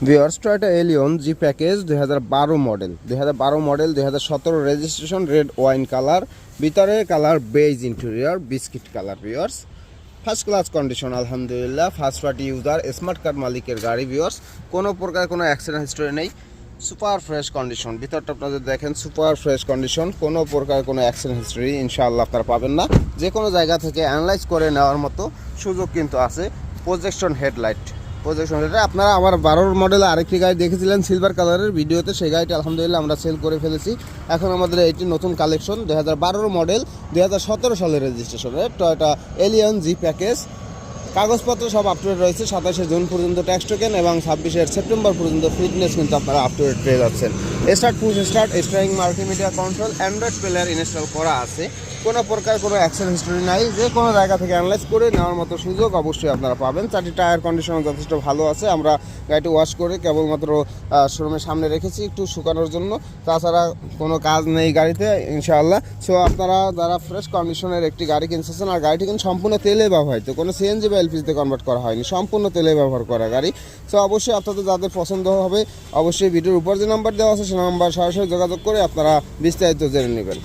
Viewers Toyota Allion G package 2012 model 2017 registration, red wine colour, ভিতরে colour beige, interior biscuit colour. Viewers first class condition আলহামদুলিল্লাহ, first party user, smart card মালিকের গাড়ি। Viewers কোনো প্রকার কোনো accident history নেই, super fresh condition. ভিতরটা আপনাদের দেখেন, সুপার ফ্রেশ কন্ডিশন, কোনো প্রকার কোনো অ্যাক্সিডেন্ট হিস্টোরি ইনশাআল্লাহ আপনারা পাবেন না। যে কোনো জায়গা থেকে অ্যানালাইজ করে নেওয়ার মতো সুযোগ কিন্তু আছে। প্রজেকশন হেডলাইট আপনারা আমার 12 মডেলে আরেকটি গাড়ি দেখেছিলেন সিলভার কালারের ভিডিওতে, সেই গাড়িটি আলহামদুলিল্লাহ আমরা সেল করে ফেলেছি। এখন আমাদের এটি নতুন কালেকশন 2012 মডেল 2017 সালের রেজিস্ট্রেশনের টয়োটা এলিয়ন জি প্যাকেজ। কাগজপত্র সব আপ টু ডেট রয়েছে। 27শে জুন পর্যন্ত ট্যাক্স টোকেন এবং 26শে সেপ্টেম্বর পর্যন্ত ফিটনেস কিন্তু আপনারা আপ টু ডেট পেয়ে যাচ্ছেন। Push start, steering multimedia control, Android player install করা আছে। কোনো প্রকার কোনো অ্যাক্সিডেন্ট হিস্টোরি নাই। যে কোনো জায়গা থেকে অ্যানালাইজ করে নেওয়ার মতো সুযোগ অবশ্যই আপনারা পাবেন। 4টি টায়ার কন্ডিশন যথেষ্ট ভালো আছে। আমরা গাড়িটি ওয়াশ করে কেবলমাত্র শোরুমের সামনে রেখেছি একটু শুকানোর জন্য, তাছাড়া কোনো কাজ নেই গাড়িতে ইনশাআল্লাহ। সো আপনারা যারা ফ্রেশ কন্ডিশনের একটি গাড়ি কিনতেছেন, আর গাড়িটি কিন্তু সম্পূর্ণ তেলে ব্যবহৃত, কোনো সিএনজি বা এলপিজিতে কনভার্ট করা হয়নি, সম্পূর্ণ তেলে ব্যবহার করা গাড়ি। সো অবশ্যই আপনাদের যাদের পছন্দ হবে অবশ্যই ভিডিওর উপর যে নাম্বার দেওয়া আছে সে নাম্বার সরাসরি যোগাযোগ করে আপনারা বিস্তারিত জেনে নেবেন।